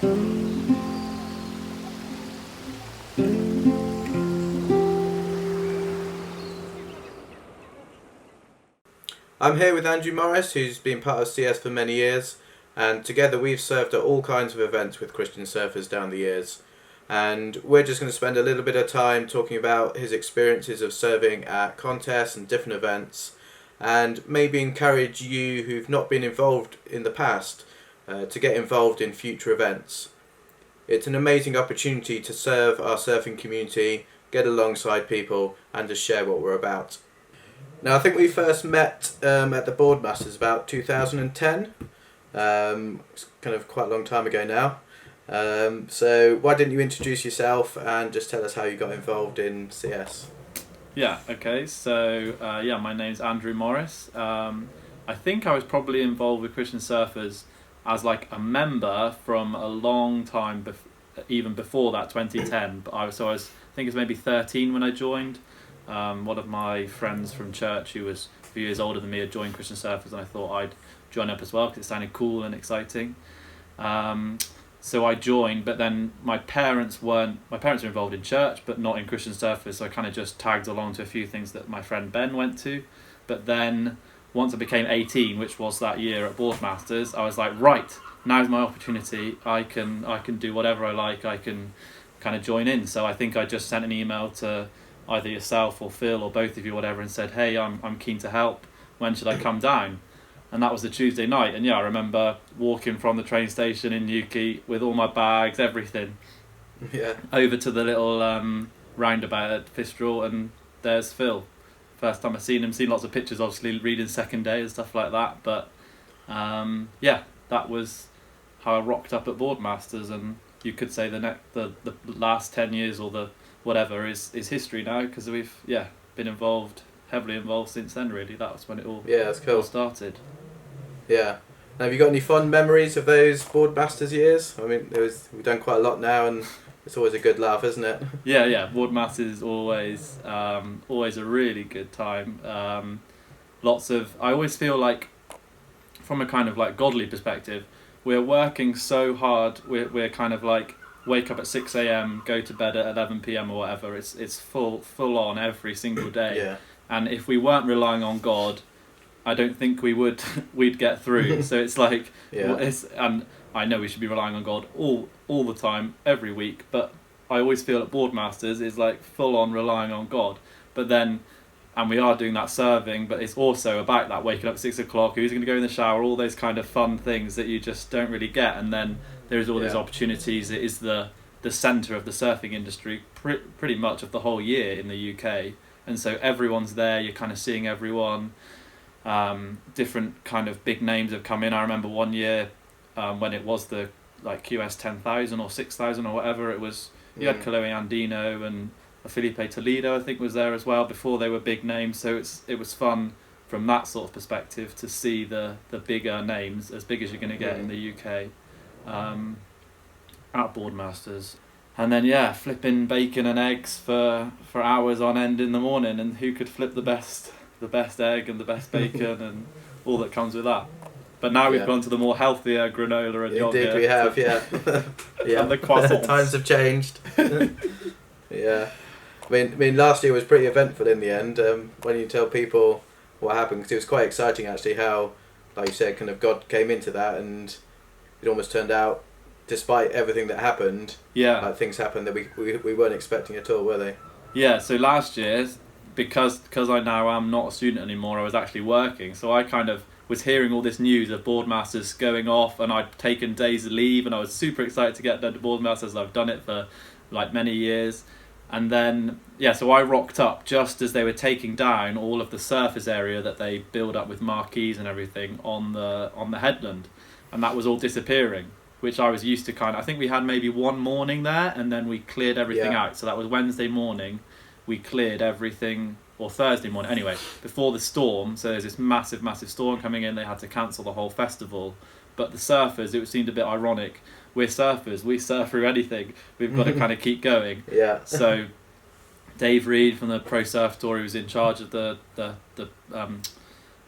I'm here with Andrew Morris, who's been part of CS for many years, and together we've served at all kinds of events with Christian surfers down the years. And we're just going to spend a little bit of time talking about his experiences of serving at contests and different events, and maybe encourage you who've not been involved in the past to get involved in future events. It's an amazing opportunity to serve our surfing community, get alongside people, and to share what we're about. Now, I think we first met at the Boardmasters about 2010. It's kind of quite a long time ago now. So why didn't you introduce yourself and just tell us how you got involved in CS? Yeah, okay. So, my name's Andrew Morris. I think I was probably involved with Christian Surfers as like a member from a long time, even before that, 2010. But I think it was maybe 13 when I joined. One of my friends from church who was a few years older than me had joined Christian Surfers, and I thought I'd join up as well because it sounded cool and exciting. So I joined, but then my parents were involved in church but not in Christian Surfers, so I kind of just tagged along to a few things that my friend Ben went to. But then once I became 18, which was that year at Boardmasters, I was like, right, now's my opportunity. I can do whatever I like. I can kind of join in. So I think I just sent an email to either yourself or Phil or both of you, whatever, and said, hey, I'm keen to help. When should I come down? And that was the Tuesday night. And yeah, I remember walking from the train station in Newquay with all my bags, everything, over to the little roundabout at Fistral, and there's Phil. First time I've seen him, seen lots of pictures, obviously, reading Second Day and stuff like that. But that was how I rocked up at Boardmasters, and you could say the last 10 years or the whatever is history now, because we've been heavily involved since then. Really, that was when it all all started. Yeah. Now, have you got any fond memories of those Boardmasters years? I mean, we've done quite a lot now, and it's always a good laugh, isn't it? Yeah. Boardmasters is always a really good time. I always feel like, from a kind of like godly perspective, we're working so hard. We're kind of like wake up at 6 a.m, go to bed at 11 p.m. or whatever. It's full on every single day. Yeah. And if we weren't relying on God, I don't think we'd get through. So it's like, and I know we should be relying on God all the time, every week. But I always feel at Boardmasters is like full on relying on God. But then, and we are doing that serving, but it's also about that waking up at 6 o'clock. Who's going to go in the shower? All those kind of fun things that you just don't really get. And then there's all these opportunities. It is the centre of the surfing industry pretty much of the whole year in the UK. And so everyone's there. You're kind of seeing everyone. Different kind of big names have come in. I remember one year when it was the like QS 10,000 or 6,000 or whatever it was. You had Chloe Andino and Felipe Toledo, I think, was there as well before they were big names. So it was fun from that sort of perspective to see the bigger names, as big as you're going to get in the UK, at Boardmasters. And then flipping bacon and eggs for hours on end in the morning, and who could flip the best egg and the best bacon and all that comes with that. But now we've gone to the more healthier granola and yogurt. Indeed we have, And the croissants. Times have changed. Yeah. I mean, last year was pretty eventful in the end. When you tell people what happened, because it was quite exciting actually how, like you said, kind of God came into that, and it almost turned out, despite everything that happened, like things happened that we weren't expecting at all, were they? Yeah, so last year, because I now am not a student anymore, I was actually working, so I kind of was hearing all this news of Boardmasters going off, and I'd taken days of leave, and I was super excited to get done to Boardmasters. I've done it for like many years. And then, so I rocked up just as they were taking down all of the surface area that they build up with marquees and everything on the headland. And that was all disappearing, which I was used to I think we had maybe one morning there, and then we cleared everything out. So that was Wednesday morning, we cleared everything, or Thursday morning, anyway, before the storm. So there's this massive storm coming in, they had to cancel the whole festival. But the surfers, it seemed a bit ironic. We're surfers, we surf through anything. We've got to kind of keep going. Yeah. So Dave Reed from the Pro Surf Tour, who was in charge of the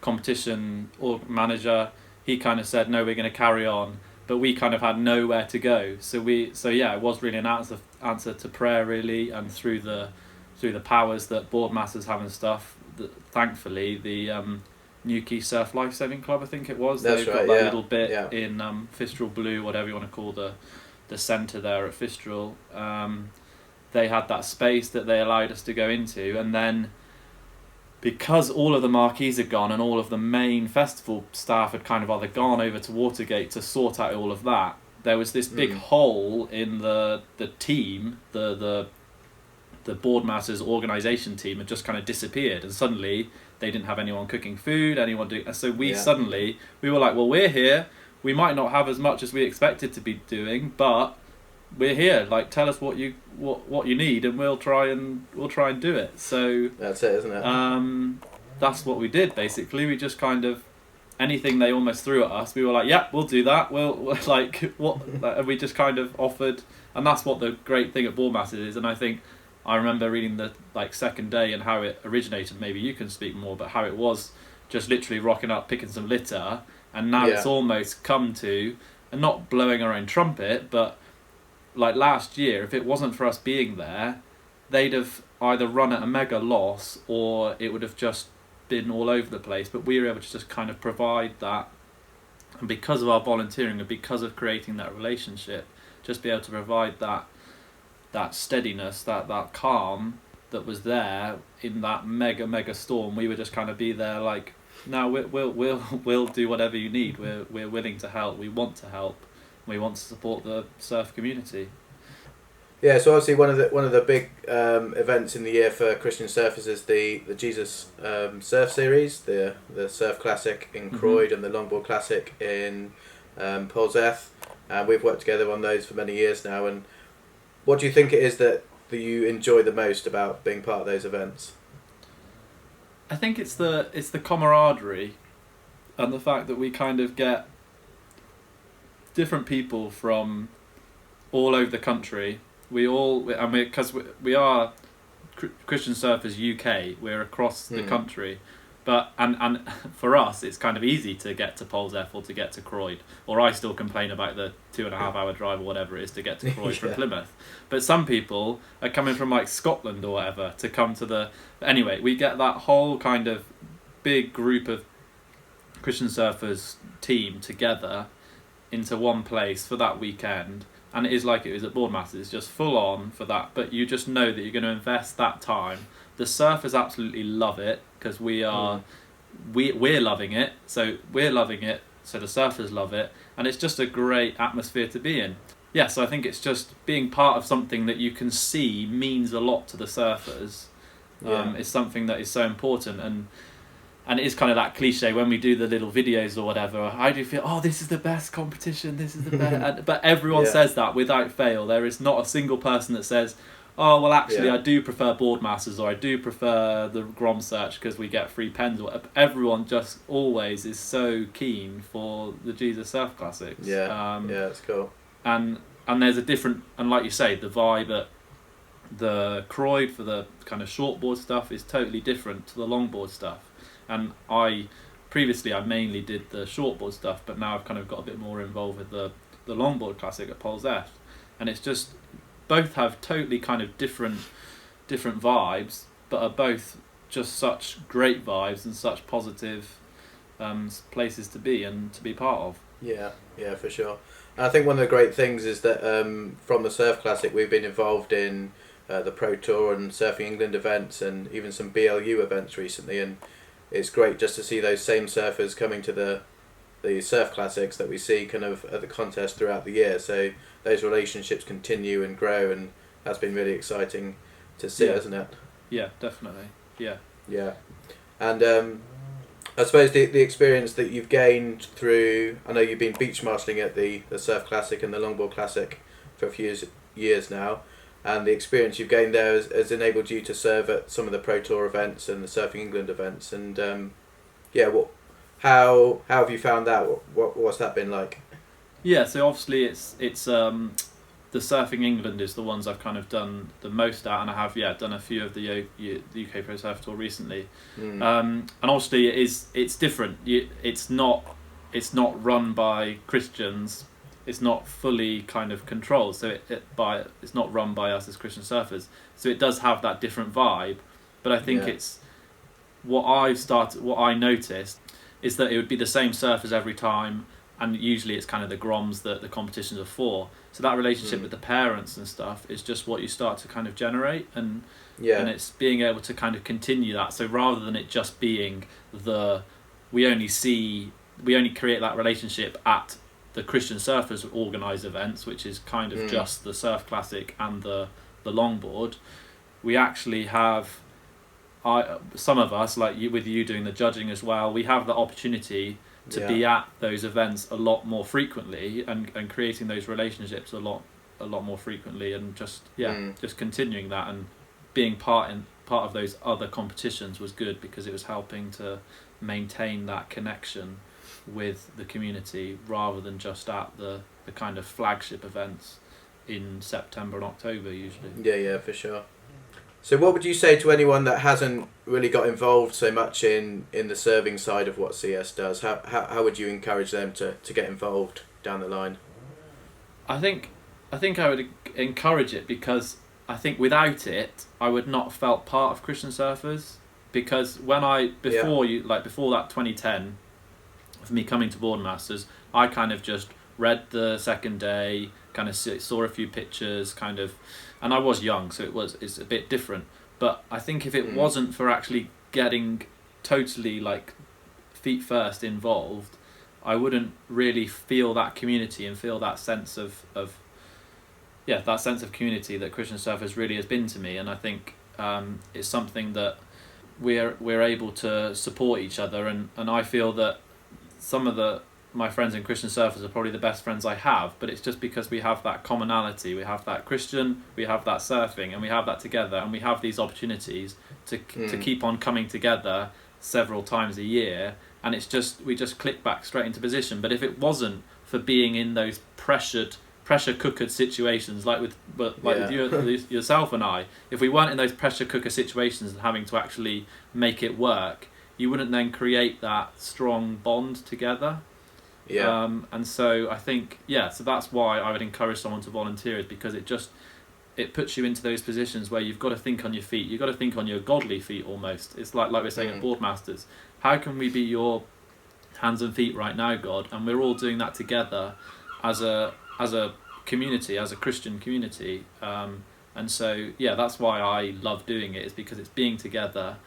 competition or manager, he kind of said, no, we're going to carry on. but we kind of had nowhere to go. So it was really an answer to prayer, really, and through the powers that Boardmasters have and stuff. Thankfully, the Newquay Surf Lifesaving Club, I think it was. That's They've right, got that yeah. little bit Yeah. in Fistral Blue, whatever you want to call the centre there at Fistral. They had that space that they allowed us to go into, and then because all of the marquees had gone and all of the main festival staff had kind of either gone over to Watergate to sort out all of that, there was this big hole in the team, the Boardmasters organisation team had just kind of disappeared, and suddenly they didn't have anyone cooking food, anyone doing. So we were like, well, we're here. We might not have as much as we expected to be doing, but we're here. Like, tell us what you need, and we'll try and do it. So that's it, isn't it? That's what we did basically. We just kind of anything they almost threw at us, we were like, yeah, we'll do that. We'll like what, and we just kind of offered, and that's what the great thing at Boardmasters is. And I think I remember reading the second day and how it originated. Maybe you can speak more, but how it was just literally rocking up, picking some litter, and now it's almost come to, and not blowing our own trumpet, but like last year, if it wasn't for us being there, they'd have either run at a mega loss or it would have just been all over the place. But we were able to just kind of provide that, and because of our volunteering and because of creating that relationship, just be able to provide that steadiness, that calm that was there in that mega storm. We would just kind of be there like, no, we'll do whatever you need. We're willing to help. We want to help. We want to support the surf community. Yeah, so obviously one of the big events in the year for Christian surfers is the Jesus Surf Series, the Surf Classic in Croyd and the Longboard Classic in Polzeath. We've worked together on those for many years now. And what do you think it is that you enjoy the most about being part of those events? I think it's the camaraderie, and the fact that we kind of get different people from all over the country. Because we are Christian Surfers UK, we're across the country, but and for us it's kind of easy to get to Polzeath or to get to Croyd, or I still complain about the 2.5 hour drive or whatever it is to get to Croyd from Plymouth. But some people are coming from like Scotland or whatever to come to anyway, we get that whole kind of big group of Christian Surfers team together into one place for that weekend. And it is like it was at Boardmasters, it's just full on for that. But you just know that you're going to invest that time. The surfers absolutely love it because we're loving it. So we're loving it. So the surfers love it, and it's just a great atmosphere to be in. Yeah, so I think it's just being part of something that you can see means a lot to the surfers. It's something that is so important, and it is kind of that cliche when we do the little videos or whatever. How do you feel? Oh, this is the best competition. This is the best. But everyone says that without fail. There is not a single person that says, "Oh, well, actually, I do prefer Boardmasters or I do prefer the Grom Search because we get free pens." Or whatever. Everyone just always is so keen for the Jesus Surf Classics. Yeah, that's cool. And there's a different, and like you say, the vibe at the Croyd for the kind of shortboard stuff is totally different to the longboard stuff. And I mainly did the shortboard stuff, but now I've kind of got a bit more involved with the longboard classic at Polzeath, and it's just both have totally kind of different vibes, but are both just such great vibes and such positive places to be and to be part of. Yeah, for sure. And I think one of the great things is that from the Surf Classic we've been involved in the Pro Tour and Surfing England events and even some BLU events recently, and it's great just to see those same surfers coming to the Surf Classics that we see kind of at the contest throughout the year. So those relationships continue and grow, and that's been really exciting to see, hasn't it? Yeah, definitely. Yeah. And I suppose the experience that you've gained through, I know you've been beach marshalling at the Surf Classic and the Longboard Classic for a few years now, and the experience you've gained there has enabled you to serve at some of the Pro Tour events and the Surfing England events. And how have you found that? What's that been like? Yeah, so obviously it's the Surfing England is the ones I've kind of done the most at, and I have done a few of the UK Pro Surf Tour recently. And obviously it's different. It's not run by Christians it's not fully kind of controlled. So it's not run by us as Christian surfers. So it does have that different vibe. But I think it's what I noticed is that it would be the same surfers every time, and usually it's kind of the groms that the competitions are for. So that relationship with the parents and stuff is just what you start to kind of generate, and it's being able to kind of continue that. So rather than it just being we only create that relationship at the Christian surfers organised events, which is kind of just the Surf Classic and the longboard. We actually have some of us, like you, with you doing the judging as well, we have the opportunity to be at those events a lot more frequently and creating those relationships a lot more frequently, and just continuing that and being part of those other competitions was good, because it was helping to maintain that connection with the community rather than just at the kind of flagship events in September and October usually. Yeah, for sure. So what would you say to anyone that hasn't really got involved so much in the serving side of what CS does? How would you encourage them to get involved down the line? I think I would encourage it, because I think without it I would not have felt part of Christian Surfers, because before that 2010 of me coming to Boardmasters, I kind of just read the second day, kind of saw a few pictures, kind of, and I was young, so it's a bit different. But I think if it wasn't for actually getting totally like feet first involved, I wouldn't really feel that community and feel that sense of community that Christian Surfers really has been to me. And I think it's something that we're able to support each other, and I feel that some of my friends in Christian Surfers are probably the best friends I have, but it's just because we have that commonality, we have that Christian, we have that surfing, and we have that together, and we have these opportunities to keep on coming together several times a year, and we just click back straight into position. But if it wasn't for being in those pressure cooker situations, with yourself and I, if we weren't in those pressure cooker situations and having to actually make it work, you wouldn't then create that strong bond together. And so I think so that's why I would encourage someone to volunteer, is because it puts you into those positions where you've got to think on your feet, you've got to think on your godly feet almost. It's like we're saying at Boardmasters, how can we be your hands and feet right now, God? And we're all doing that together as a community, as a Christian community, and so that's why I love doing it, is because it's being together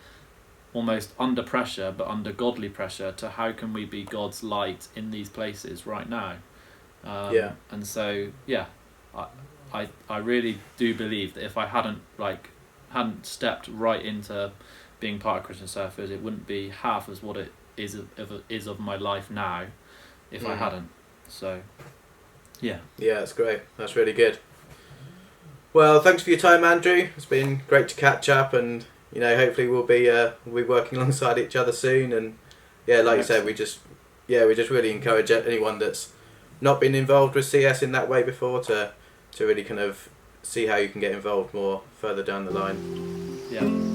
almost under pressure, but under godly pressure, to how can we be God's light in these places right now. And so I really do believe that if I hadn't stepped right into being part of Christian Surfers, it wouldn't be half as what it is of my life now if I hadn't. So that's great. That's really good. Well, thanks for your time, Andrew. It's been great to catch up, and hopefully we'll be working alongside each other soon. And like you said, we just really encourage anyone that's not been involved with CS in that way before to really kind of see how you can get involved more further down the line.